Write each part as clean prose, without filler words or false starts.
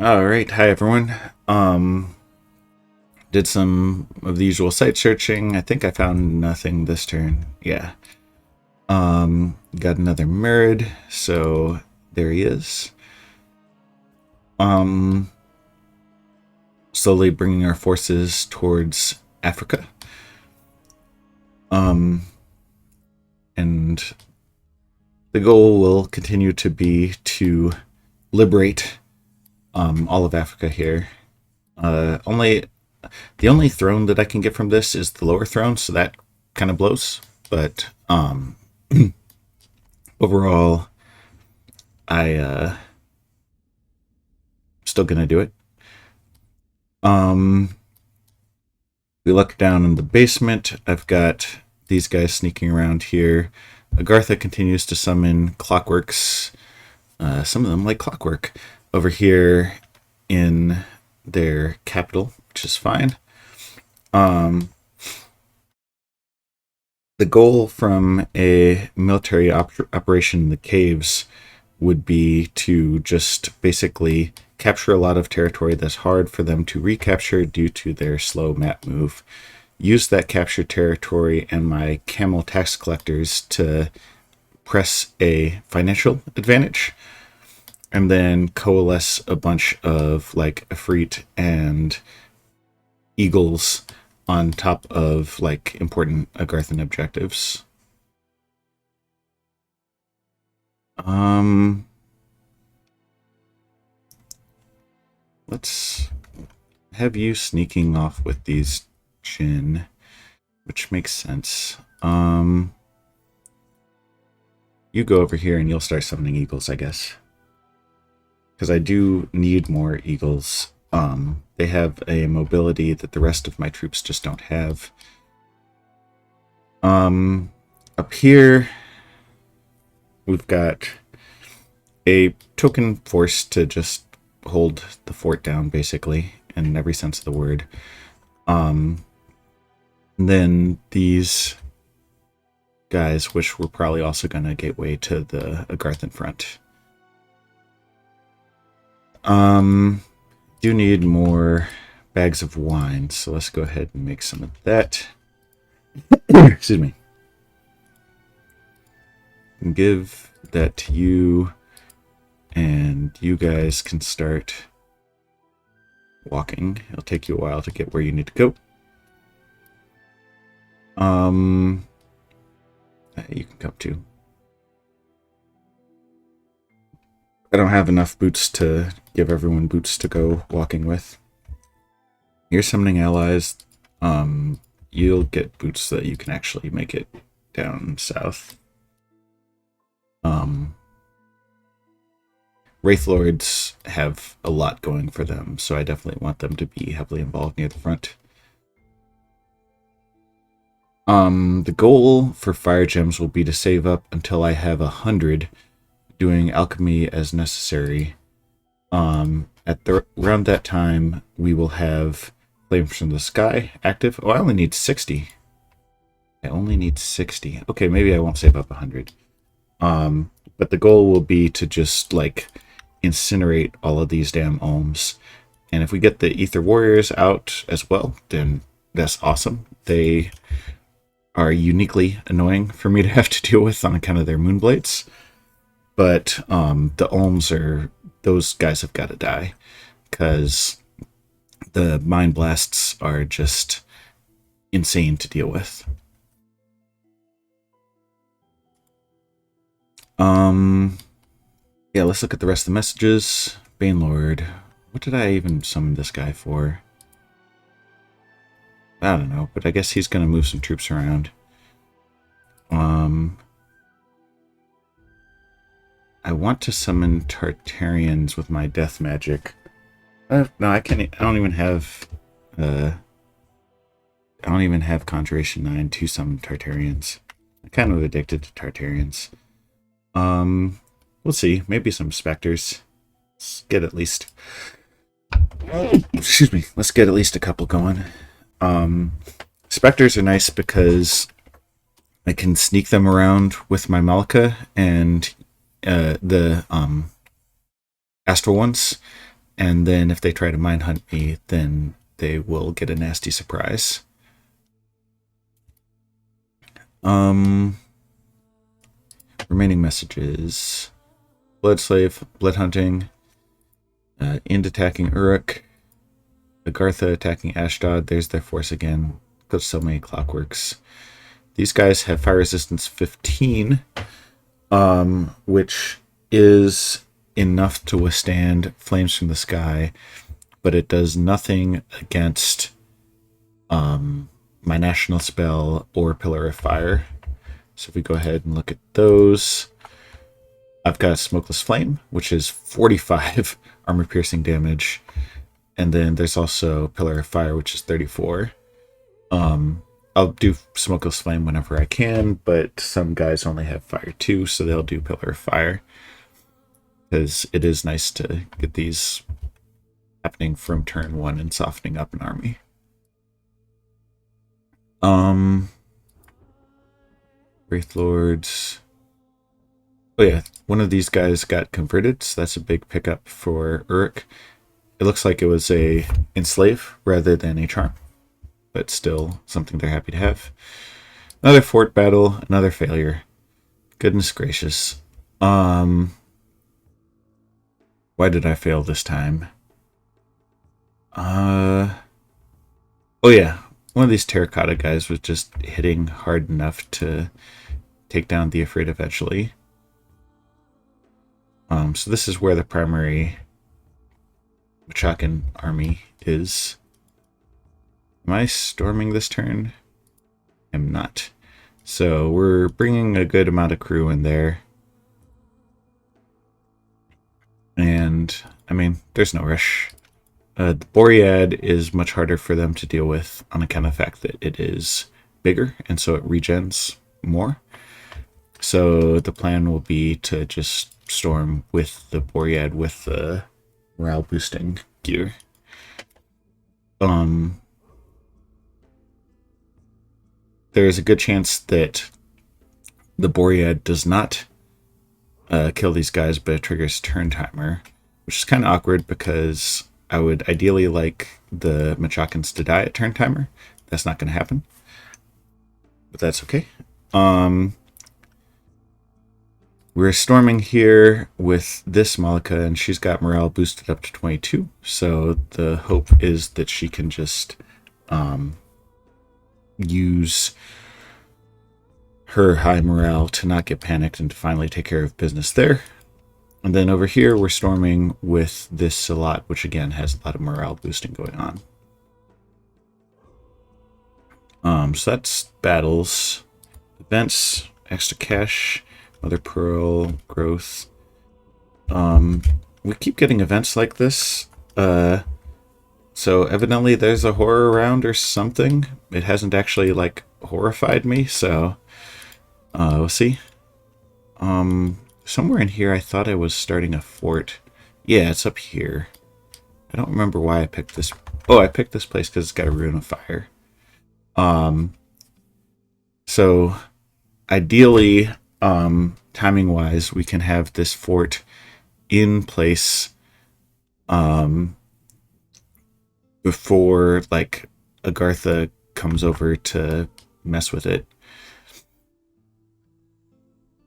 All right, hi everyone. Did some of the usual site searching. I think I found nothing this turn. Yeah. Got another Murd, so there he is. Um, Slowly bringing our forces towards Africa. And the goal will continue to be to liberate all of Africa here. Only the only throne that I can get from this is the lower throne, so that kind of blows. But overall, I still gonna do it. We look down in the basement. I've got these guys sneaking around here. Agartha continues to summon clockworks. Some of them like clockwork over here in their capital, which is fine. The goal from a military operation in the caves would be to just basically capture a lot of territory that's hard for them to recapture due to their slow map move. Use that captured territory and my camel tax collectors to press a financial advantage, and then coalesce a bunch of like Efreet and eagles on top of like important Agarthan objectives. Let's have you sneaking off with these Jinn, which makes sense. You go over here and you'll start summoning eagles, I guess. Because I do need more eagles. They have a mobility that the rest of my troops just don't have. Up here, we've got a token force to just hold the fort down, basically, in every sense of the word. Then these guys, which we're probably also going to gateway to the Agarthan front. Do need more bags of wine, so let's go ahead and make some of that. Excuse me. Give that to you, and you guys can start walking. It'll take you a while to get where you need to go. You can come too. I don't have enough boots to give everyone boots to go walking with. You're summoning allies. You'll get boots so that you can actually make it down south. Wraith Lords have a lot going for them, so I definitely want them to be heavily involved near the front. The goal for Fire Gems will be to save up until I have 100, doing alchemy as necessary. Around that time, we will have Flames from the Sky active. Oh, I only need 60. I only need 60. Okay, maybe I won't save up 100. But the goal will be to just like incinerate all of these damn ohms. And if we get the Ether Warriors out as well, then that's awesome. They are uniquely annoying for me to have to deal with on account of their Moonblades. But the ohms those guys have got to die, because the Mind Blasts are just insane to deal with. Yeah, let's look at the rest of the messages. Banelord. What did I even summon this guy for? I don't know, but I guess he's going to move some troops around. I want to summon Tartarians with my death magic. No, I can't. I don't even have. I don't even have Conjuration 9 to summon Tartarians. I'm kind of addicted to Tartarians. We'll see. Maybe some specters. Let's get at least. Excuse me. Let's get at least a couple going. Specters are nice because I can sneak them around with my Malika and the astral ones, And then if they try to mine hunt me, then they will get a nasty surprise. Remaining messages. Bloodslave, blood hunting, Ind attacking Uruk, Agartha attacking Ashdod. There's their force again. Got so many clockworks. These guys have fire resistance 15, which is enough to withstand flames from the sky, but it does nothing against my national spell or Pillar of Fire. So if we go ahead and look at those, I've got Smokeless Flame, which is 45 armor piercing damage. And then there's also Pillar of Fire, which is 34. I'll do Smokeless Flame whenever I can, but some guys only have Fire 2, so they'll do Pillar of Fire. Because it is nice to get these happening from turn 1 and softening up an army. Wraith Lords. Oh yeah, one of these guys got converted, so that's a big pickup for Uruk. It looks like it was a enslave rather than a charm, but still something they're happy to have. Another fort battle, another failure. Goodness gracious. Why did I fail this time? Oh yeah, one of these terracotta guys was just hitting hard enough to take down the Ifrit eventually. So this is where the primary Machakan army is. Am I storming this turn? I'm not. So we're bringing a good amount of crew in there. And, I mean, there's no rush. The Boread is much harder for them to deal with on account of the fact that it is bigger, and so it regens more. So the plan will be to just storm with the Boread with the morale boosting gear. There's a good chance that the Boread does not kill these guys, but it triggers turn timer, which is kind of awkward because I would ideally like the Machakans to die at turn timer. That's not going to happen, but that's okay. We're storming here with this Malika, and she's got morale boosted up to 22. So the hope is that she can just use her high morale to not get panicked and to finally take care of business there. And then over here, we're storming with this Salat, which again has a lot of morale boosting going on. So that's battles, events, extra cash, Mother Pearl, growth. We keep getting events like this. So evidently there's a horror around or something. It hasn't actually like horrified me, so we'll see. Somewhere in here I thought I was starting a fort. Yeah, it's up here. I don't remember why I picked this. Oh, I picked this place because it's got a Rune of Fire. So ideally, timing wise, we can have this fort in place before like Agartha comes over to mess with it,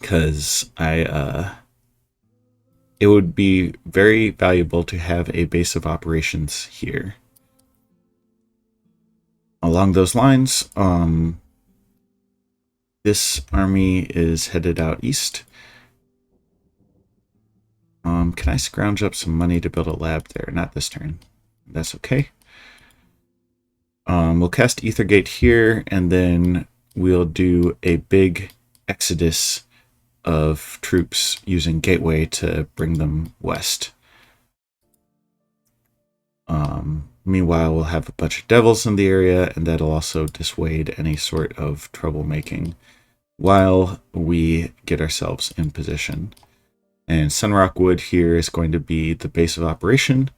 because it would be very valuable to have a base of operations here. Along those lines, this army is headed out east. Can I scrounge up some money to build a lab there? Not this turn. That's okay. We'll cast Aethergate here, and then we'll do a big exodus of troops using Gateway to bring them west. Meanwhile, we'll have a bunch of devils in the area, and that'll also dissuade any sort of troublemaking while we get ourselves in position. And Sunrock Wood here is going to be the base of operation,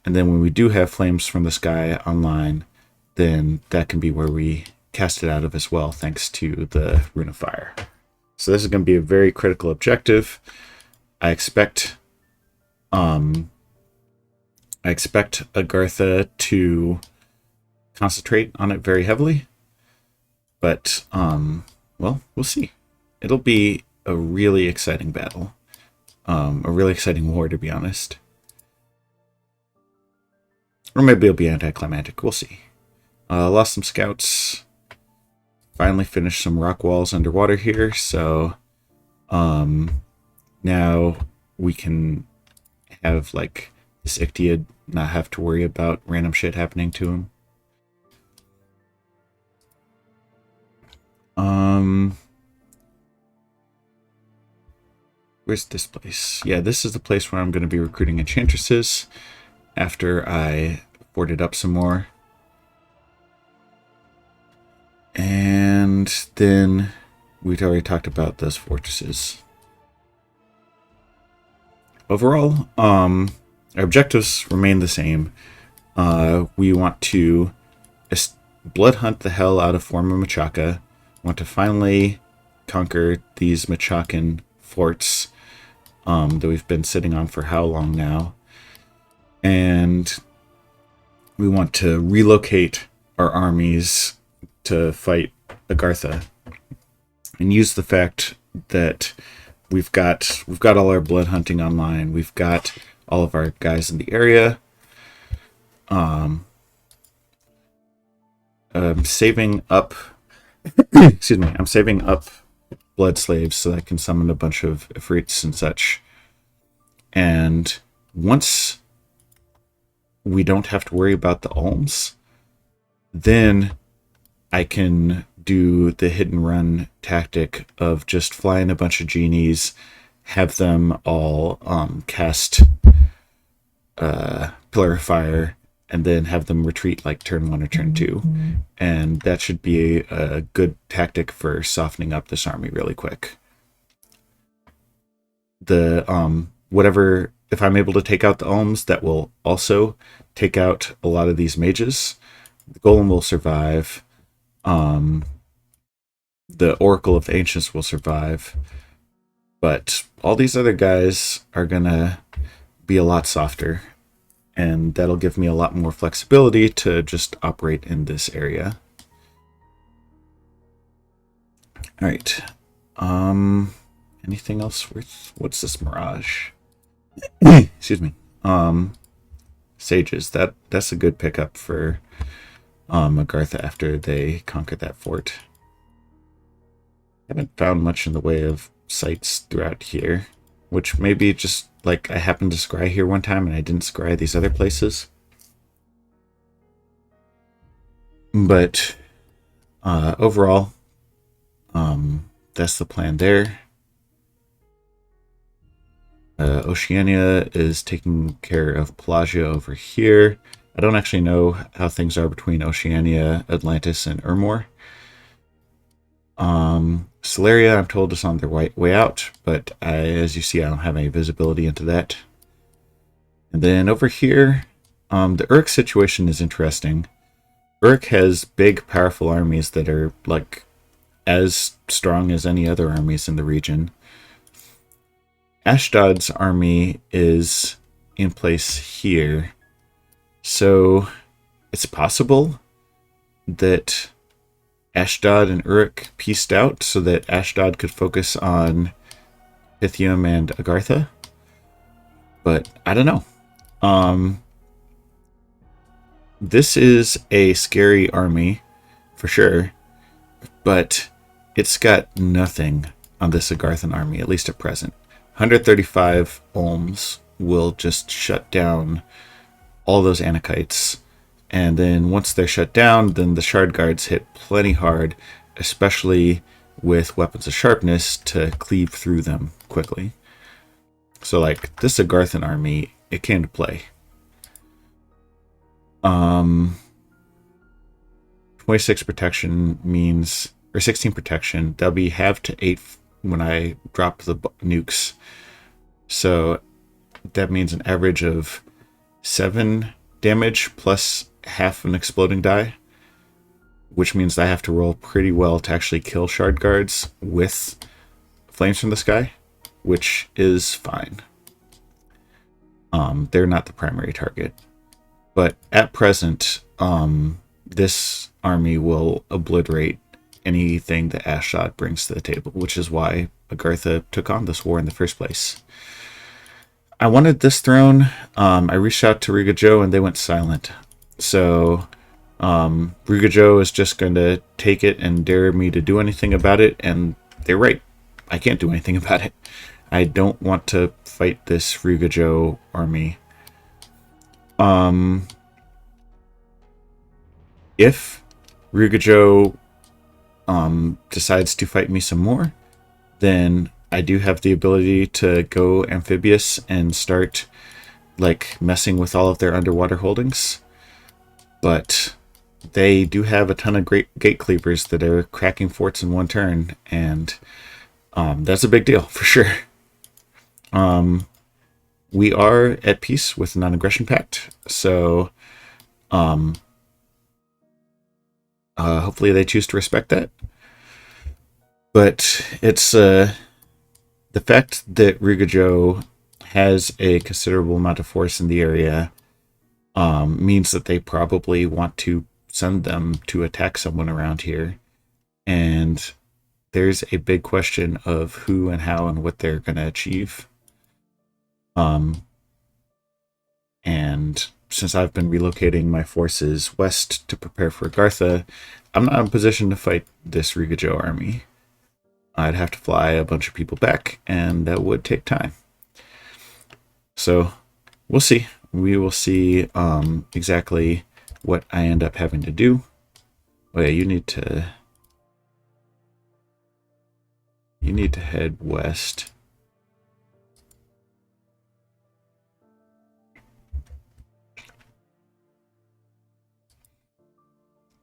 and then when we do have Flames from the Sky online, then that can be where we cast it out of as well, thanks to the Rune of Fire. So this is going to be a very critical objective. I expect I expect Agartha to concentrate on it very heavily, but well, we'll see. It'll be a really exciting battle, a really exciting war, to be honest. Or maybe it'll be anticlimactic. We'll see. Lost some scouts. Finally finished some rock walls underwater here, so now we can have like this Ictiad not have to worry about random shit happening to him. Where's this place? Yeah, this is the place where I'm going to be recruiting enchantresses after I boarded up some more. And then we'd already talked about those fortresses. Overall, our objectives remain the same. We want to blood hunt the hell out of Forma Machaca. Want to finally conquer these Machacan forts that we've been sitting on for how long now. And we want to relocate our armies to fight Agartha and use the fact that we've got all our blood hunting online. We've got all of our guys in the area. I'm saving up excuse me, I'm saving up blood slaves so that I can summon a bunch of Ifrits and such. And once we don't have to worry about the alms, then I can do the hit and run tactic of just flying a bunch of genies, have them all cast Pillar of Fire, and then have them retreat like turn 1 or turn 2. And that should be a good tactic for softening up this army really quick. The whatever, if I'm able to take out the alms, that will also take out a lot of these mages. The golem will survive. The Oracle of the Ancients will survive. But all these other guys are gonna be a lot softer. And that'll give me a lot more flexibility to just operate in this area. Alright. Anything else worth... What's this Mirage? Excuse me. Sages. That's a good pickup for Agartha after they conquer that fort. I haven't found much in the way of sites throughout here, which maybe just like I happened to scry here one time and I didn't scry these other places. But overall, that's the plan there. Oceania is taking care of Pelagia over here. I don't actually know how things are between Oceania, Atlantis, and Ermor. Celeria, I'm told, is on their way out, but as you see, I don't have any visibility into that. And then over here, the Uruk situation is interesting. Uruk has big, powerful armies that are like as strong as any other armies in the region. Ashdod's army is in place here, so it's possible that Ashdod and Uruk pieced out so that Ashdod could focus on Pythium and Agartha. But I don't know. This is a scary army for sure, but it's got nothing on this Agarthan army, at least at present. 135 Olms will just shut down all those Anakites. And then once they're shut down, then the Shard Guards hit plenty hard, especially with Weapons of Sharpness to cleave through them quickly. So like this Agarthan army, it came to play. 26 protection means, or 16 protection, that'll be half to 8 when I drop the nukes. So that means an average of 7 damage plus half an exploding die, which means I have to roll pretty well to actually kill Shard Guards with Flames from the Sky, which is fine. They're not the primary target. But at present, this army will obliterate anything that Ashdod brings to the table, which is why Agartha took on this war in the first place. I wanted this throne. I reached out to Riga Joe and they went silent. So Riga Joe is just going to take it and dare me to do anything about it, and they're right. I can't do anything about it. I don't want to fight this Riga Joe army. If Riga Joe decides to fight me some more, then I do have the ability to go amphibious and start like messing with all of their underwater holdings. But they do have a ton of great gate cleavers that are cracking forts in one turn, and that's a big deal for sure. We are at peace with the non-aggression pact, so hopefully they choose to respect that. But it's the fact that Riga Joe has a considerable amount of force in the area means that they probably want to send them to attack someone around here. And there's a big question of who and how and what they're going to achieve. And since I've been relocating my forces west to prepare for Agartha, I'm not in a position to fight this Riga Joe army. I'd have to fly a bunch of people back, and that would take time. So we'll see. We will see exactly what I end up having to do. Oh yeah, you need to head west.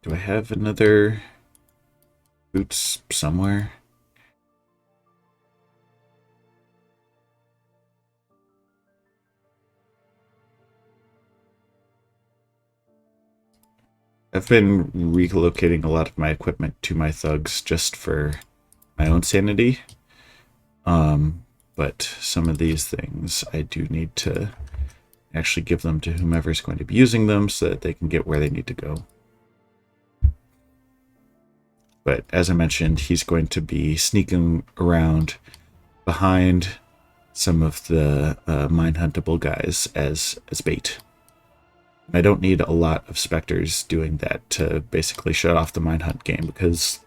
Do I have another boots somewhere? I've been relocating a lot of my equipment to my thugs just for my own sanity. But some of these things I do need to actually give them to whomever's going to be using them so that they can get where they need to go. But as I mentioned, he's going to be sneaking around behind some of the mine-huntable guys as bait. I don't need a lot of specters doing that to basically shut off the mine hunt game, because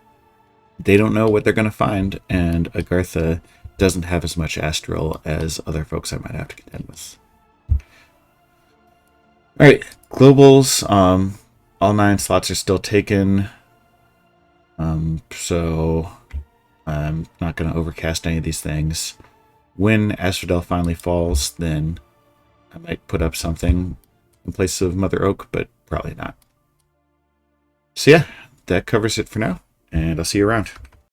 they don't know what they're going to find, and Agartha doesn't have as much astral as other folks I might have to contend with. Alright, globals. All 9 slots are still taken. So I'm not going to overcast any of these things. When Asphodel finally falls, then I might put up something in place of Mother Oak, but probably not. So yeah, that covers it for now, and I'll see you around.